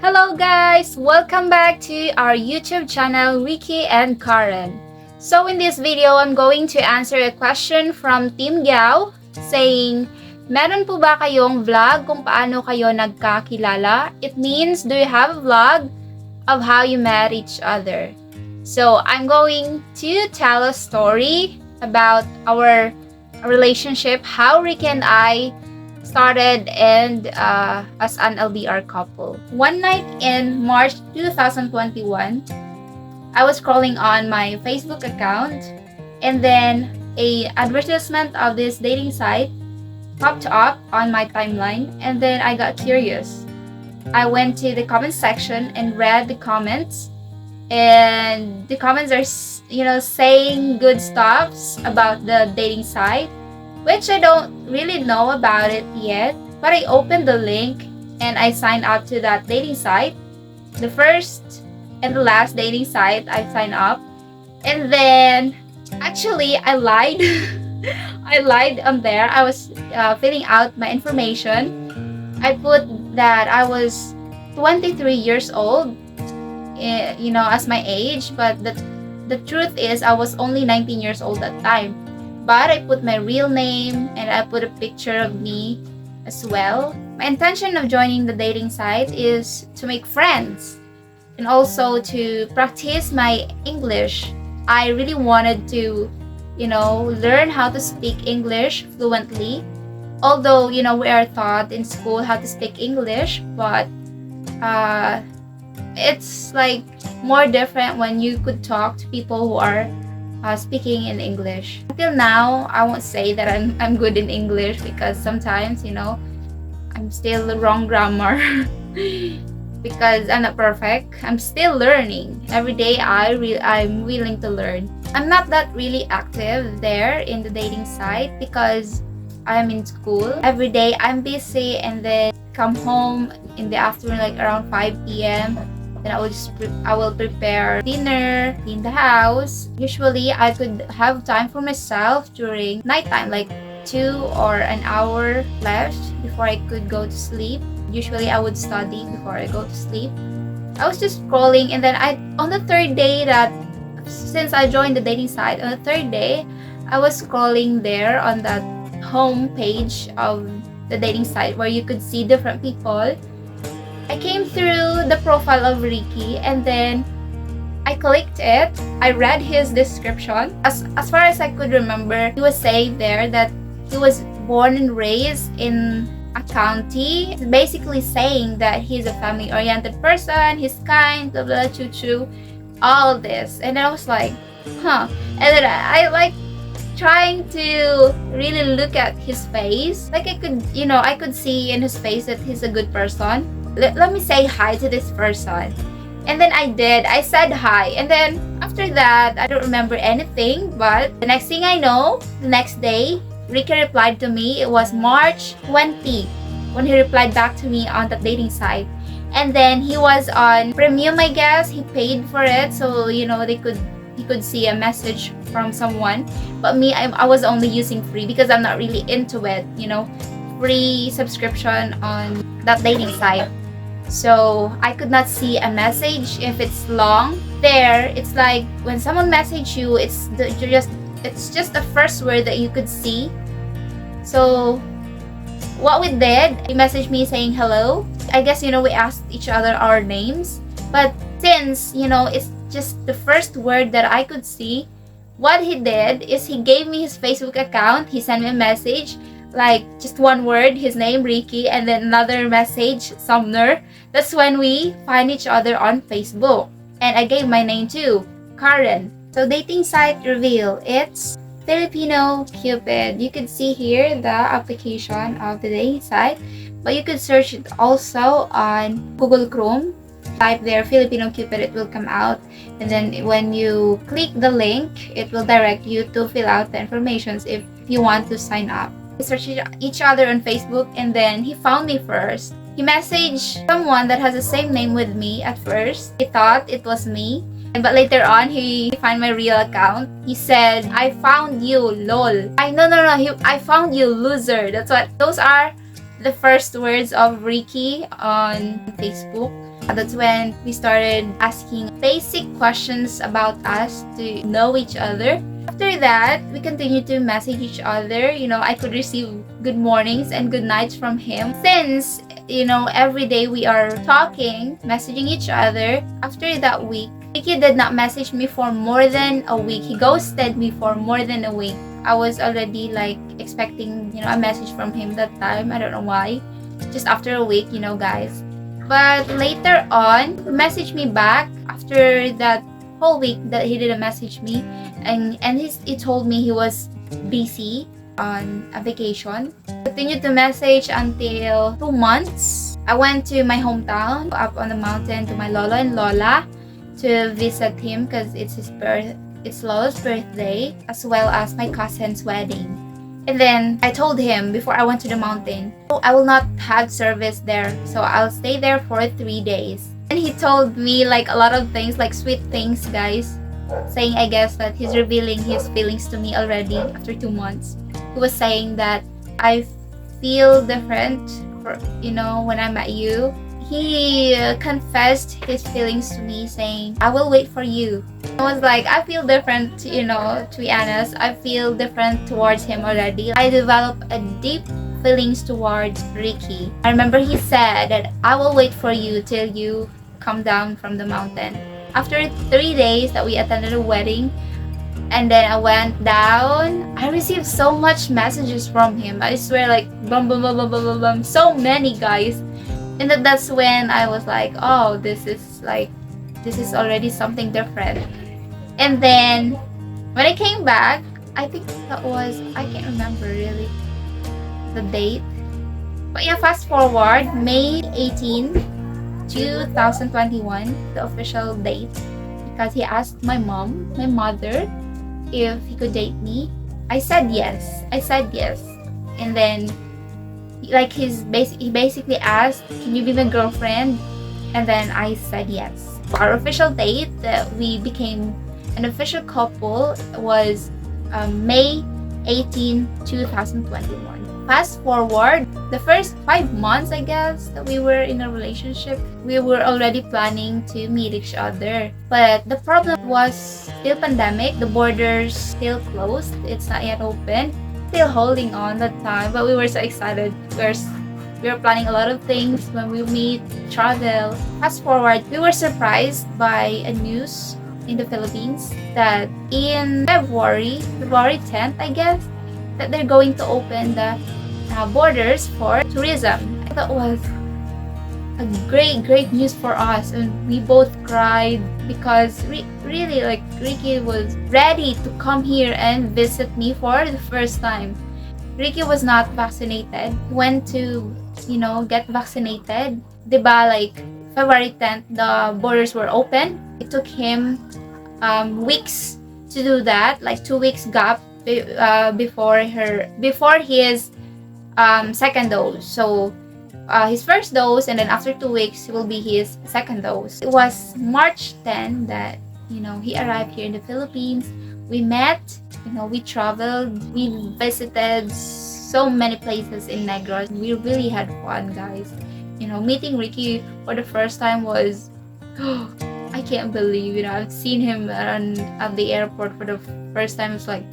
Hello guys! Welcome back to our YouTube channel, Ricky and Karen. So in this video, I'm going to answer a question from Team Giao saying, meron po ba kayong vlog kung paano kayo nagkakilala? It means, do you have a vlog of how you met each other? So I'm going to tell a story about our relationship, how Ricky and I started and as an LDR couple. One night in March 2021, I was scrolling on my Facebook account and then a advertisement of this dating site popped up on my timeline, and then I got curious. I went to the comment section and read the comments, and the comments are saying good stuffs about the dating site, which I don't really know about it yet, but I opened the link and I signed up to that dating site. The first and the last dating site I signed up. And then, actually, I lied. I lied on there. I was filling out my information. I put that I was 23 years old, as my age, but the truth is I was only 19 years old at the time. But I put my real name and I put a picture of me as well. My intention of joining the dating site is to make friends and also to practice my English. I really wanted to, learn how to speak English fluently. Although, we are taught in school how to speak English, but it's like more different when you could talk to people who are speaking in English. Until now, I won't say that I'm good in English because sometimes, I'm still the wrong grammar because I'm not perfect. I'm still learning. Every day I'm willing to learn. I'm not that really active there in the dating site because I'm in school. Every day I'm busy and then come home in the afternoon like around 5 p.m. Then I will prepare dinner, clean the house. Usually, I could have time for myself during nighttime, like 2 or an hour left before I could go to sleep. Usually, I would study before I go to sleep. I was just scrolling, and then on the third day since I joined the dating site, on the third day, I was scrolling there on that home page of the dating site where you could see different people. I came through the profile of Ricky and then I clicked it. I read his description. As far as I could remember, he was saying there that he was born and raised in a county. Basically saying that he's a family-oriented person, he's kind, blah blah choo choo, all this. And then I was like, huh. And then I like trying to really look at his face. Like I could see in his face that he's a good person. Let me say hi to this person. And then I did. I said hi. And then after that, I don't remember anything. But the next thing I know, the next day, Ricky replied to me. It was March 20 when he replied back to me on the dating site. And then he was on premium, I guess. He paid for it. So, he could see a message from someone. But me, I was only using free because I'm not really into it. Free subscription on that dating site. So I could not see a message if it's long. There, it's like when someone messages you, it's just the first word that you could see. So what we did, he messaged me saying hello. I guess we asked each other our names. But since it's just the first word that I could see, what he did is he gave me his Facebook account. He sent me a message, like just one word, his name Ricky, and then another message, Sumner. That's when we find each other on Facebook. And I gave my name too, Karen. So dating site reveal, it's Filipino Cupid. You can see here the application of the dating site, but you could search it also on Google Chrome. Type there Filipino Cupid, it will come out. And then when you click the link, it will direct you to fill out the information if you want to sign up. We searched each other on Facebook and then he found me first. He messaged someone that has the same name with me at first. He thought it was me. But later on, he found my real account. He said, I found you, lol. I found you, loser. Those are the first words of Ricky on Facebook. That's when we started asking basic questions about us to know each other. After that, we continued to message each other. I could receive good mornings and good nights from him. Since, every day we are talking, messaging each other, after that week, Ricky did not message me for more than a week. He ghosted me for more than a week. I was already expecting, a message from him that time. I don't know why. Just after a week, guys. But later on, he messaged me back after that whole week that he didn't message me. And he told me he was busy on a vacation. Continued to message until 2 months. I went to my hometown, up on the mountain, to my lolo and lola to visit him because it's Lolo's birthday, as well as my cousin's wedding. And then I told him before I went to the mountain, I will not have service there, so I'll stay there for 3 days. And he told me a lot of things, sweet things, guys, saying I guess that he's revealing his feelings to me already after 2 months. He was saying that I feel different when I met you. He confessed his feelings to me, saying, I will wait for you. I was like, I feel different, to be honest. I feel different towards him already. I developed a deep feelings towards Ricky. I remember he said that I will wait for you till you come down from the mountain. After 3 days that we attended a wedding, and then I went down, I received so much messages from him. I swear, bum, bum, bum, bum, bum, bum, bum, so many, guys. And that's when I was like, oh, this is already something different. And then when I came back, I think I can't remember really the date. But yeah, fast forward, May 18, 2021, the official date, because he asked my mother, if he could date me. I said yes. And then he basically asked, can you be my girlfriend? And then I said yes. Our official date that we became an official couple was May 18, 2021. Fast forward, the first 5 months, I guess, that we were in a relationship, we were already planning to meet each other. But the problem was still pandemic, the borders still closed, it's not yet open. Still holding on that time, but we were so excited. We were planning a lot of things when we meet, travel. Fast forward, we were surprised by a news in the Philippines that in February 10th, I guess, that they're going to open the borders for tourism. That was a great news for us, and we both cried because really Ricky was ready to come here and visit me for the first time. Ricky was not vaccinated. He went to get vaccinated, diba? February 10th the borders were open. It took him weeks to do that, 2 weeks gap before his second dose. So his first dose, and then after 2 weeks it will be his second dose. It was March 10 that he arrived here in the Philippines. We met, we traveled, we visited so many places in Negros. We really had fun, guys. Meeting Ricky for the first time was I can't believe, I've seen him at the airport for the first time. It's like,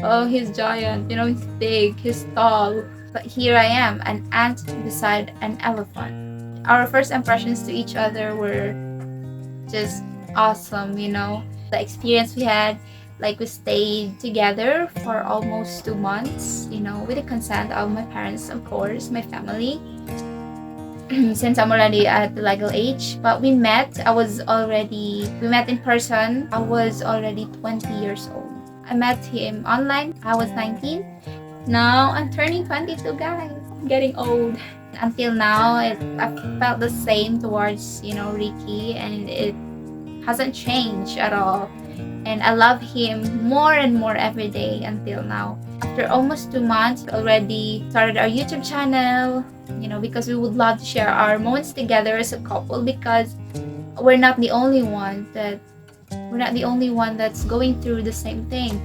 oh, he's giant, he's big, he's tall. But here I am, an ant beside an elephant. Our first impressions to each other were just awesome, The experience we had, we stayed together for almost 2 months, with the consent of my parents, of course, my family. Since I'm already at the legal age. But we met in person. I was already 20 years old. I met him online. I was 19. Now I'm turning 22, guys. I'm getting old. Until now, I felt the same towards, Ricky, and it hasn't changed at all. And I love him more and more every day until now. After almost 2 months, we already started our YouTube channel, because we would love to share our moments together as a couple, because we're not the only one that's going through the same thing.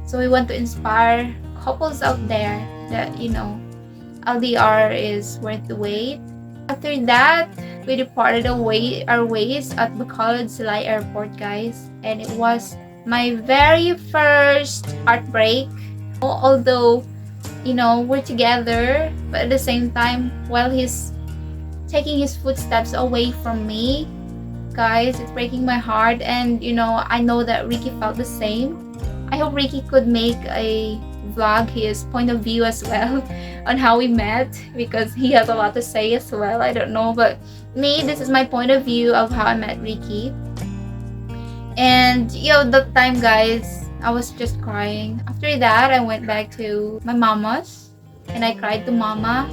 So we want to inspire couples out there that LDR is worth the wait. After that, we departed our ways at Bacolod Silay Airport, guys. And it was my very first heartbreak. Although, we're together, but at the same time, while he's taking his footsteps away from me, guys, it's breaking my heart. And, I know that Ricky felt the same. I hope Ricky could make a vlog his point of view as well on how we met, because he has a lot to say as well. I don't know, but me, this is my point of view of how I met Ricky. And that time, guys, I was just crying. After that, I went back to my mama's and I cried to mama,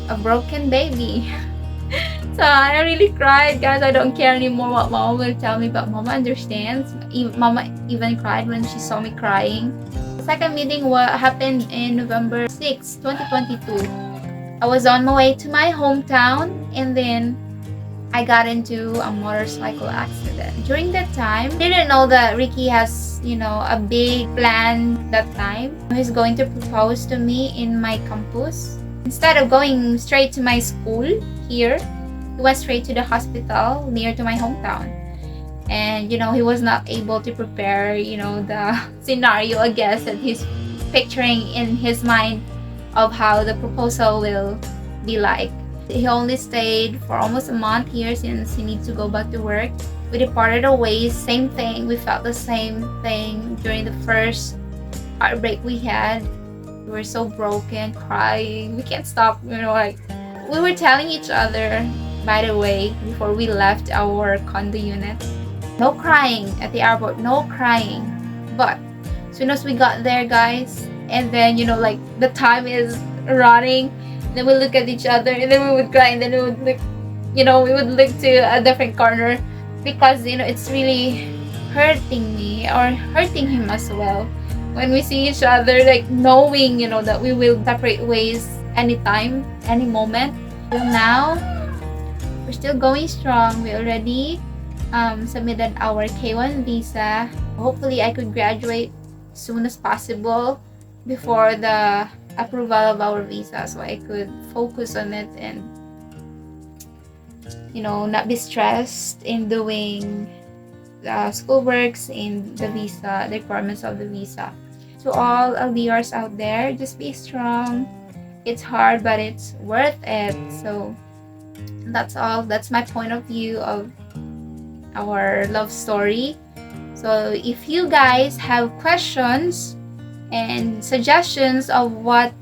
a broken baby. So I really cried, guys. I don't care anymore what mama will tell me, but mama understands. Mama even cried when she saw me crying. The second meeting happened in November 6, 2022. I was on my way to my hometown, and then I got into a motorcycle accident. During that time, I didn't know that Ricky has, a big plan that time. He's going to propose to me in my campus. Instead of going straight to my school here, he went straight to the hospital near to my hometown. And, he was not able to prepare, the scenario, I guess, that he's picturing in his mind of how the proposal will be like. He only stayed for almost a month here since he needs to go back to work. We departed our ways, same thing. We felt the same thing during the first heartbreak we had. We were so broken, crying. We can't stop, we were telling each other, by the way, before we left our condo unit, no crying at the airport, no crying. But as soon as we got there, guys, and then, the time is running, then we look at each other, and then we would cry, and then we would look, we would look to a different corner, because, it's really hurting me or hurting him as well. When we see each other, knowing, that we will separate ways anytime, any moment. Till now, we're still going strong. We already submitted our K1 visa. Hopefully, I could graduate as soon as possible before the approval of our visa, so I could focus on it and, not be stressed in doing school works in the visa, the requirements of the visa. To all LDRs out there, just be strong. It's hard, but it's worth it. So that's all. That's my point of view of our love story. So if you guys have questions and suggestions of what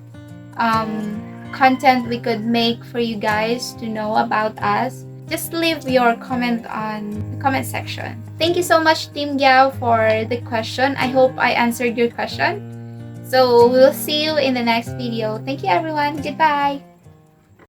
content we could make for you guys to know about us, just leave your comment on the comment section. Thank you so much, Team Giao, for the question. I hope I answered your question. So we'll see you in the next video. Thank you, everyone. Goodbye.